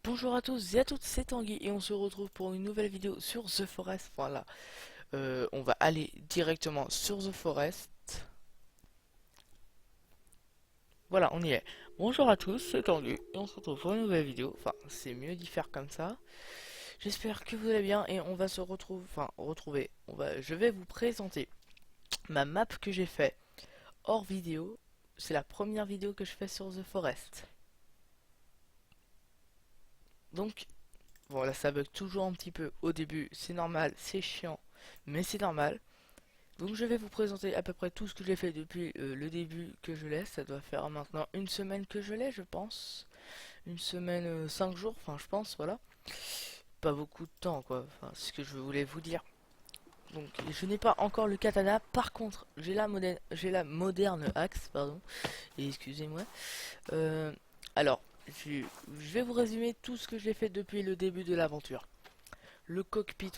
Bonjour à tous et à toutes, c'est Tanguy et on se retrouve pour une nouvelle vidéo sur The Forest. Voilà, on va aller directement sur The Forest. Voilà, on y est. Bonjour à tous, c'est Tanguy et on se retrouve pour une nouvelle vidéo. Enfin, c'est mieux d'y faire comme ça. J'espère que vous allez bien et on va se retrouver, retrouver. Je vais vous présenter ma map que j'ai fait hors vidéo. C'est la première vidéo que je fais sur The Forest. Donc, bon là ça bug toujours un petit peu au début, c'est normal, c'est chiant, mais c'est normal. Donc je vais vous présenter à peu près tout ce que j'ai fait depuis le début que je l'ai. Ça doit faire maintenant une semaine que je l'ai, je pense. Une semaine, 5 jours, enfin je pense, voilà. Pas beaucoup de temps quoi, enfin c'est ce que je voulais vous dire. Donc je n'ai pas encore le katana, par contre j'ai la moderne axe, pardon, et excusez-moi. Euh, alors, je vais vous résumer tout ce que j'ai fait depuis le début de l'aventure. Le cockpit,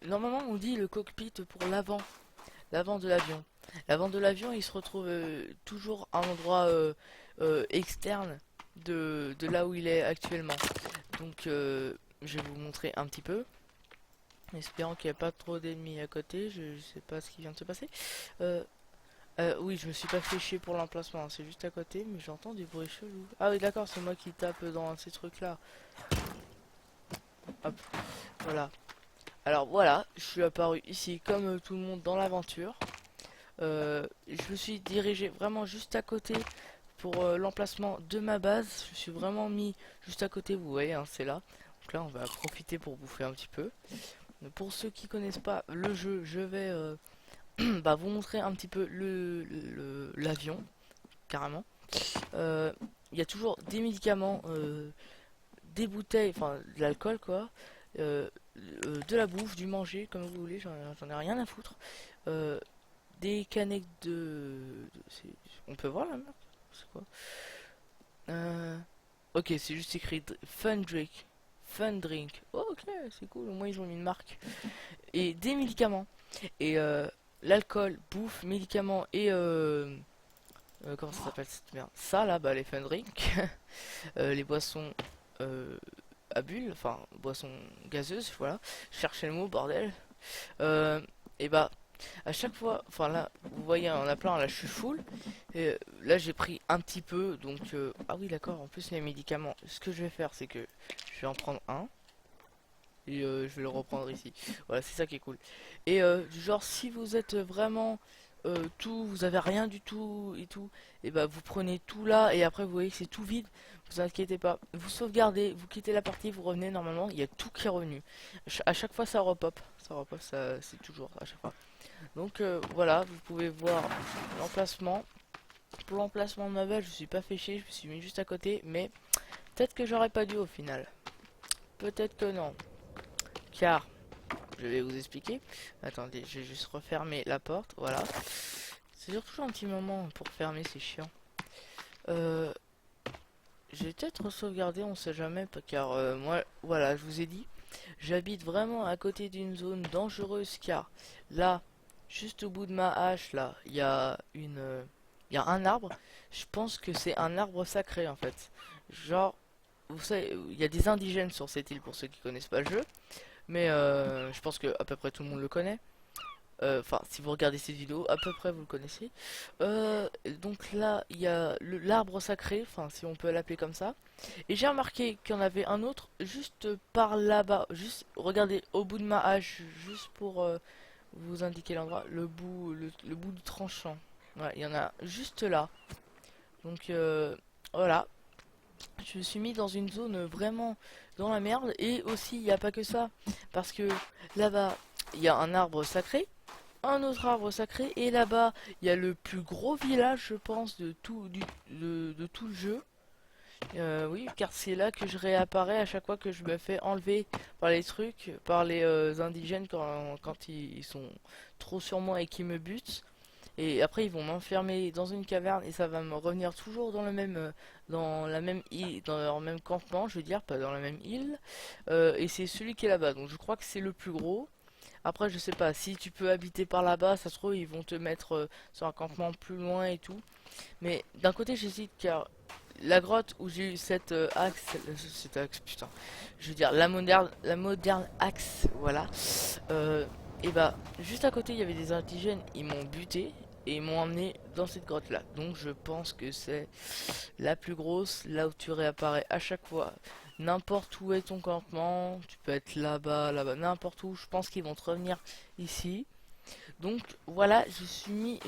normalement on dit le cockpit pour l'avant de l'avion. L'avant de l'avion, il se retrouve toujours à un endroit externe de là où il est actuellement. Donc, je vais vous montrer un petit peu. Espérant qu'il n'y a pas trop d'ennemis à côté. Je sais pas ce qui vient de se passer. Euh, oui, je me suis pas fait chier pour l'emplacement. C'est juste à côté, mais j'entends du bruit chelou. Ah oui, d'accord, c'est moi qui tape dans ces trucs-là. Hop, voilà. Alors voilà, je suis apparu ici comme tout le monde dans l'aventure. Je me suis dirigé vraiment juste à côté pour l'emplacement de ma base. Je suis vraiment mis juste à côté, vous voyez, hein, c'est là. Donc là, on va profiter pour bouffer un petit peu. Pour ceux qui connaissent pas le jeu, je vais bah, vous montrer un petit peu l'avion, carrément. Il y a toujours des médicaments, des bouteilles, enfin de l'alcool quoi, euh, de la bouffe, du manger, comme vous voulez, j'en ai rien à foutre. Euh, des canettes on peut voir la map. C'est quoi? Ok, c'est juste écrit Fun Drink. Fun Drink. Oh, ok, c'est cool, au moins ils ont mis une marque. Et des médicaments. Et l'alcool, bouffe, médicaments et comment ça s'appelle cette merde? Ça là, bah les Fun Drink. Les boissons à bulles, enfin boissons gazeuses, voilà. Je cherchais le mot, bordel. Et bah à chaque fois, enfin là, vous voyez, on a plein, là je suis full. Et là j'ai pris un petit peu, donc ah oui d'accord, en plus les médicaments, ce que je vais faire c'est que je vais en prendre un. Et je vais le reprendre ici. Voilà, c'est ça qui est cool. Et genre si vous êtes vraiment tout, vous avez rien du tout et tout, et bah vous prenez tout là et après vous voyez que c'est tout vide, vous inquiétez pas. Vous sauvegardez, vous quittez la partie, vous revenez normalement, il y a tout qui est revenu. À chaque fois ça repop, ça c'est toujours à chaque fois. Donc voilà, vous pouvez voir l'emplacement. Pour l'emplacement de ma base, je suis pas fait chier, je me suis mis juste à côté, mais peut-être que j'aurais pas dû au final. Peut-être que non. Car, je vais vous expliquer. Attendez, je vais juste refermer la porte, voilà. C'est toujours un petit moment pour fermer, c'est chiant. Euh, je vais peut-être sauvegarder, on sait jamais, car moi, voilà, je vous ai dit, j'habite vraiment à côté d'une zone dangereuse, car là, juste au bout de ma hache, là, il y a un arbre. Je pense que c'est un arbre sacré, en fait. Genre, vous savez, il y a des indigènes sur cette île, pour ceux qui connaissent pas le jeu. Mais je pense que à peu près tout le monde le connaît. Enfin, si vous regardez cette vidéo, à peu près vous le connaissez. Donc là, il y a l'arbre sacré, enfin si on peut l'appeler comme ça. Et j'ai remarqué qu'il y en avait un autre juste par là-bas. Juste, regardez, au bout de ma hache, juste pour vous indiquer l'endroit, le bout du tranchant. Ouais, il y en a juste là. Donc voilà, je me suis mis dans une zone vraiment dans la merde. Et aussi, il n'y a pas que ça. Parce que là-bas, il y a un arbre sacré, un autre arbre sacré. Et là-bas, il y a le plus gros village, je pense, de tout le jeu. Oui, car c'est là que je réapparais à chaque fois que je me fais enlever par les trucs, par les indigènes quand ils sont trop sur moi et qu'ils me butent. Et après ils vont m'enfermer dans une caverne et ça va me revenir toujours dans le même dans la même île, dans leur même campement, je veux dire, pas dans la même île. Et c'est celui qui est là-bas. Donc je crois que c'est le plus gros. Après je sais pas si tu peux habiter par là-bas, ça se trouve ils vont te mettre sur un campement plus loin et tout. Mais d'un côté j'hésite car la grotte où j'ai eu cette axe, putain, je veux dire la moderne axe, voilà. Et bah juste à côté il y avait des indigènes, ils m'ont buté et ils m'ont emmené dans cette grotte là. Donc je pense que c'est la plus grosse, là où tu réapparais à chaque fois. N'importe où est ton campement, tu peux être là-bas, là-bas, n'importe où. Je pense qu'ils vont te revenir ici. Donc voilà, je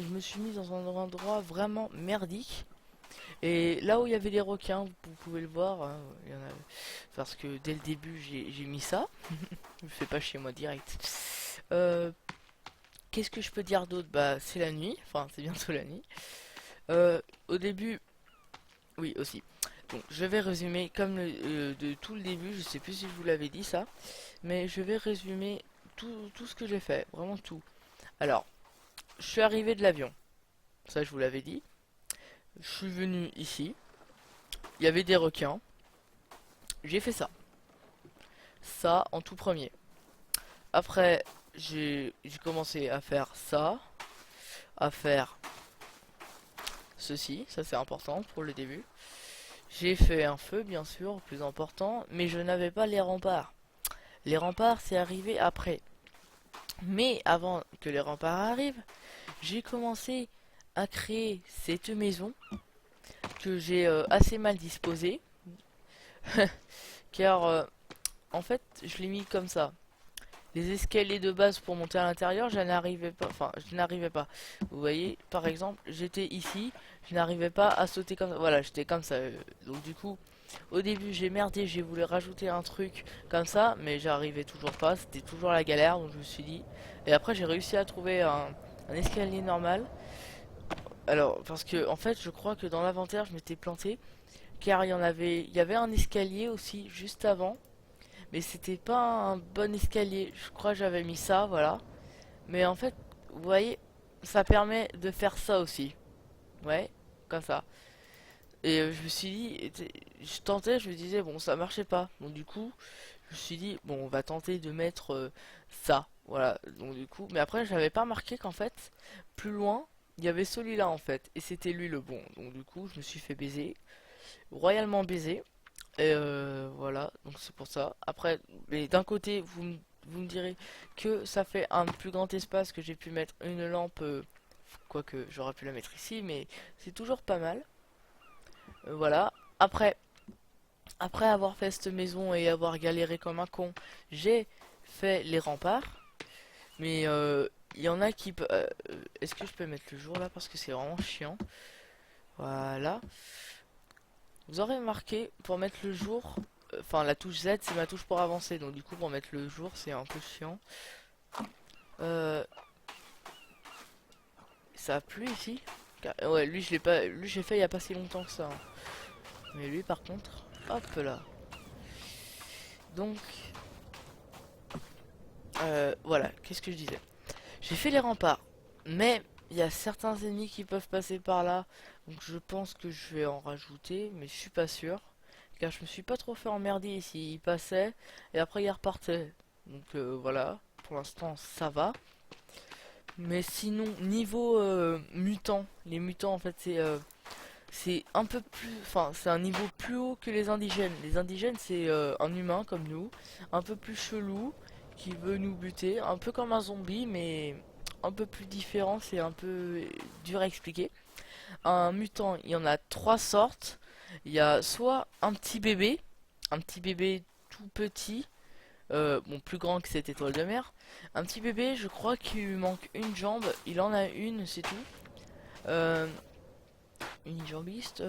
me suis mis dans un endroit vraiment merdique. Et là où il y avait des requins, vous pouvez le voir, hein, il y en a, parce que dès le début j'ai mis ça. Je me fais pas chez moi direct. Euh, Qu'est-ce que je peux dire d'autre? Bah c'est la nuit, enfin c'est bientôt la nuit. Au début, oui aussi. Donc je vais résumer comme de tout le début, je sais plus si je vous l'avais dit ça, mais je vais résumer tout ce que j'ai fait, vraiment tout. Alors, je suis arrivé de l'avion, ça je vous l'avais dit. Je suis venu ici, il y avait des requins, j'ai fait ça. Ça en tout premier. Après, j'ai commencé à faire ça, à faire ceci, ça c'est important pour le début. J'ai fait un feu, bien sûr, plus important, mais je n'avais pas les remparts. Les remparts, c'est arrivé après. Mais avant que les remparts arrivent, j'ai commencé à créer cette maison que j'ai assez mal disposée. Car, en fait, je l'ai mis comme ça. Les escaliers de base pour monter à l'intérieur, je n'arrivais pas. Enfin, je n'arrivais pas. Vous voyez, par exemple, j'étais ici, je n'arrivais pas à sauter comme ça. Voilà, j'étais comme ça. Donc du coup, au début, j'ai merdé, j'ai voulu rajouter un truc comme ça, mais j'arrivais toujours pas. C'était toujours la galère, donc je me suis dit. Et après, j'ai réussi à trouver un escalier normal. Alors, parce que en fait, je crois que dans l'inventaire, je m'étais planté, car il y avait un escalier aussi juste avant. Mais c'était pas un bon escalier. Je crois que j'avais mis ça, voilà. Mais en fait, vous voyez, ça permet de faire ça aussi. Ouais, comme ça. Et je me suis dit, je tentais, je me disais, bon, ça marchait pas. Donc du coup, je me suis dit, bon, on va tenter de mettre ça. Voilà. Donc du coup, mais après, j'avais pas remarqué qu'en fait, plus loin, il y avait celui-là en fait. Et c'était lui le bon. Donc du coup, je me suis fait baiser. Royalement baiser. Et voilà, donc c'est pour ça. Après, mais d'un côté, vous me direz que ça fait un plus grand espace, que j'ai pu mettre une lampe, quoique j'aurais pu la mettre ici, mais c'est toujours pas mal. Voilà. Après, après avoir fait cette maison et avoir galéré comme un con, j'ai fait les remparts. Mais il y en a qui est-ce que je peux mettre le jour là parce que c'est vraiment chiant. Voilà. Vous aurez remarqué, pour mettre le jour, enfin la touche Z c'est ma touche pour avancer, donc du coup pour mettre le jour c'est un peu chiant. Euh, Ça a plu ici? Ouais, lui je l'ai pas, lui j'ai fait il y a pas si longtemps que ça, hein. Mais lui par contre, hop là. Donc, voilà, qu'est-ce que je disais? J'ai fait les remparts, mais il y a certains ennemis qui peuvent passer par là, donc je pense que je vais en rajouter, mais je suis pas sûr. Car je me suis pas trop fait emmerder ici. Il passait et après il repartait. Donc voilà, pour l'instant ça va. Mais sinon, niveau mutant, les mutants en fait c'est un peu plus, enfin c'est un niveau plus haut que les indigènes. Les indigènes c'est un humain comme nous, un peu plus chelou, qui veut nous buter, un peu comme un zombie mais un peu plus différent, c'est un peu dur à expliquer. Un mutant, il y en a trois sortes. Il y a soit un petit bébé tout petit, bon plus grand que cette étoile de mer. Un petit bébé, je crois qu'il lui manque une jambe, il en a une, c'est tout. Euh, Unijambiste,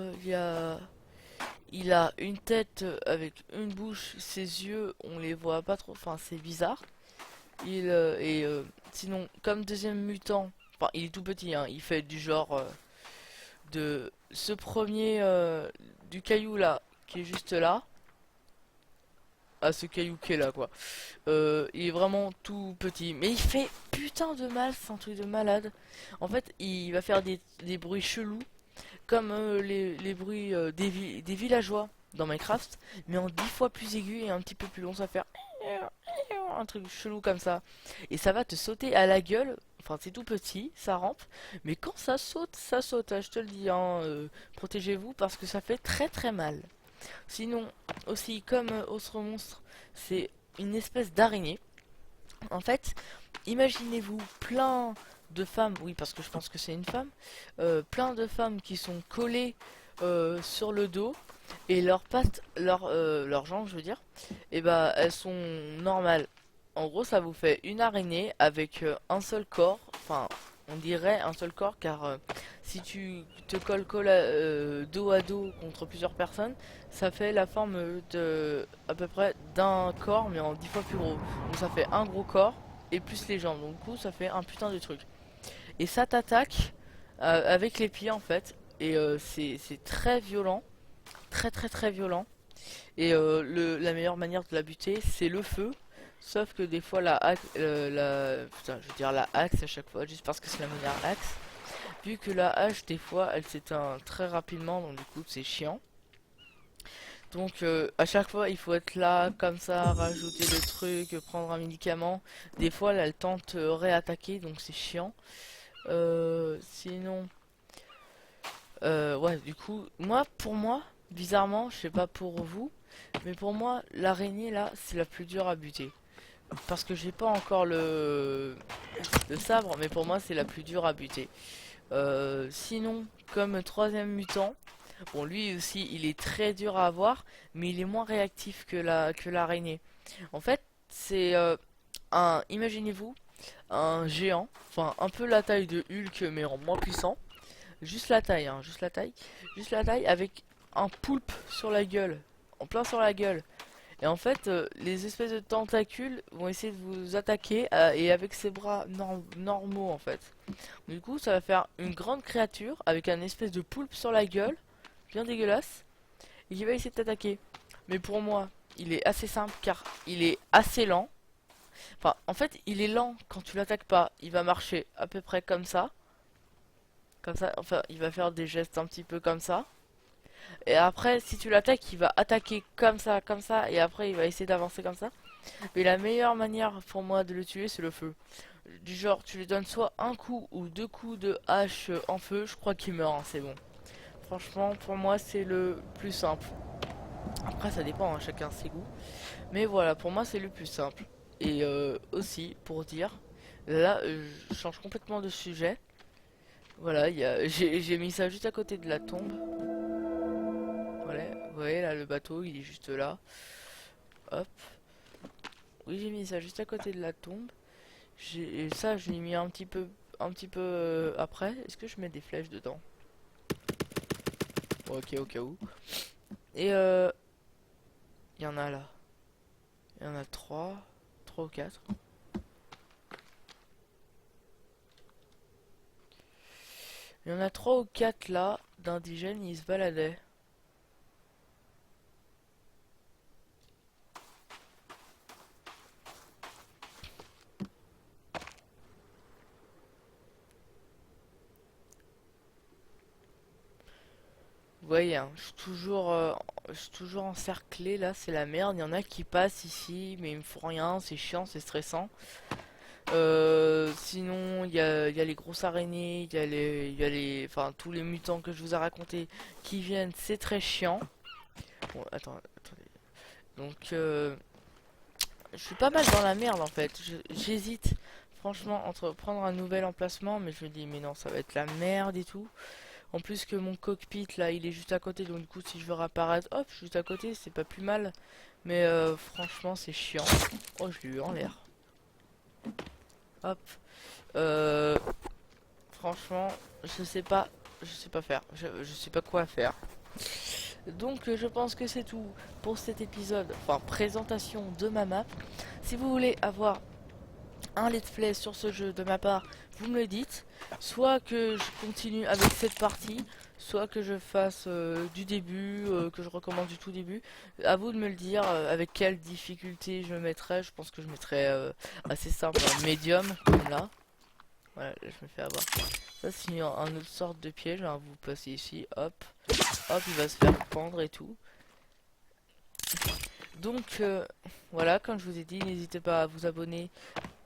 il a une tête avec une bouche, ses yeux, on les voit pas trop, enfin c'est bizarre. Sinon, comme deuxième mutant, enfin il est tout petit, hein, il fait du genre de ce premier du caillou là qui est juste là à ce caillou qui est là quoi. Il est vraiment tout petit mais il fait putain de mal, c'est un truc de malade. En fait il va faire des bruits chelous comme les bruits des villageois dans Minecraft mais en 10 fois plus aigu et un petit peu plus long, ça va faire un truc chelou comme ça et ça va te sauter à la gueule. enfin c'est tout petit, ça rampe, mais quand ça saute, hein, je te le dis, hein, protégez-vous parce que ça fait très très mal. Sinon, aussi comme autre monstre, c'est une espèce d'araignée. En fait, imaginez-vous plein de femmes, oui parce que je pense que c'est une femme, plein de femmes qui sont collées sur le dos et leurs pattes, leurs jambes je veux dire, et bah elles sont normales. En gros ça vous fait une araignée avec un seul corps, enfin on dirait un seul corps car si tu te dos à dos contre plusieurs personnes, ça fait la forme de à peu près d'un corps mais en 10 fois plus gros. Donc ça fait un gros corps et plus les jambes. Donc du coup ça fait un putain de truc. Et ça t'attaque avec les pieds en fait. Et c'est très violent. Très très très violent. Et la meilleure manière de la buter c'est le feu. Sauf que des fois putain, je veux dire la axe à chaque fois, juste parce que c'est la meilleure axe. Vu que la hache des fois elle s'éteint très rapidement, donc du coup c'est chiant. Donc à chaque fois il faut être là comme ça, rajouter des trucs, prendre un médicament. Des fois elle tente réattaquer donc c'est chiant. Sinon ouais du coup pour moi bizarrement je sais pas pour vous mais pour moi l'araignée là c'est la plus dure à buter. Parce que j'ai pas encore le sabre mais pour moi c'est la plus dure à buter. Sinon comme troisième mutant. Bon, lui aussi, il est très dur à avoir, mais il est moins réactif que l'araignée. En fait, c'est imaginez-vous, un géant, enfin un peu la taille de Hulk, mais en moins puissant. Juste la taille, hein, juste la taille, avec un poulpe sur la gueule, en plein sur la gueule. Et en fait, les espèces de tentacules vont essayer de vous attaquer et avec ses bras normaux en fait. Du coup, ça va faire une grande créature avec un espèce de poulpe sur la gueule bien dégueulasse et qui va essayer de t'attaquer. Mais pour moi, il est assez simple car il est assez lent. Enfin, en fait, il est lent quand tu l'attaques pas. Il va marcher à peu près comme ça. Comme ça, enfin, il va faire des gestes un petit peu comme ça. Et après, si tu l'attaques, il va attaquer comme ça, et après, il va essayer d'avancer comme ça. Mais la meilleure manière pour moi de le tuer, c'est le feu. Du genre, tu lui donnes soit un coup ou deux coups de hache en feu, je crois qu'il meurt, hein, c'est bon. Franchement, pour moi, c'est le plus simple. Après, ça dépend, hein, chacun ses goûts. Mais voilà, pour moi, c'est le plus simple. Et aussi, pour dire, là, je change complètement de sujet. Voilà, j'ai mis ça juste à côté de la tombe. Voilà, vous voyez, là, le bateau, il est juste là. Hop. Oui, j'ai mis ça juste à côté de la tombe. Et ça, je l'ai mis un petit peu après. Est-ce que je mets des flèches dedans? Ok, au cas où. Et il y en a là. Il y en a trois ou quatre. Il y en a trois ou quatre là, d'indigènes, ils se baladaient. Vous voyez, hein, je suis toujours encerclé là, c'est la merde. Il y en a qui passent ici, mais ils me font rien, c'est chiant, c'est stressant. Sinon, il y a les grosses araignées, enfin tous les mutants que je vous ai racontés qui viennent, c'est très chiant. Bon, attendez. Donc, je suis pas mal dans la merde en fait. J'hésite franchement entre prendre un nouvel emplacement, mais je me dis mais non, ça va être la merde et tout. En plus que mon cockpit là, il est juste à côté, donc du coup si je veux réapparaître, hop, juste à côté, c'est pas plus mal. Mais franchement, c'est chiant. Oh, je l'ai eu en l'air. Hop. Euh, franchement, je sais pas faire. Je sais pas quoi faire. Donc je pense que c'est tout pour cet épisode, enfin présentation de ma map. Si vous voulez avoir un let's play sur ce jeu de ma part, vous me le dites. Soit que je continue avec cette partie, soit que je fasse du début, que je recommence du tout début. À vous de me le dire avec quelle difficulté je mettrai. Je pense que je mettrai assez simple, un médium, comme là. Voilà, là, je me fais avoir. Ça c'est un autre sorte de piège, hein. Vous passez ici, hop, hop, il va se faire pendre et tout. Donc voilà, comme je vous ai dit, n'hésitez pas à vous abonner.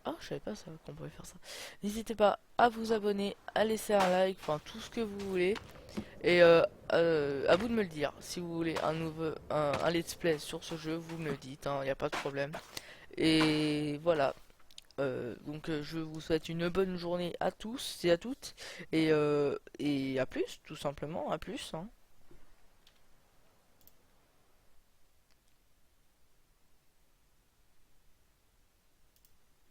Ah, je savais pas ça qu'on pouvait faire ça. N'hésitez pas à vous abonner, à laisser un like, enfin tout ce que vous voulez. Et à vous de me le dire. Si vous voulez un let's play sur ce jeu, vous me le dites, il n'y a pas de problème. Et voilà. Je vous souhaite une bonne journée à tous et à toutes. Et à plus, tout simplement, à plus, hein.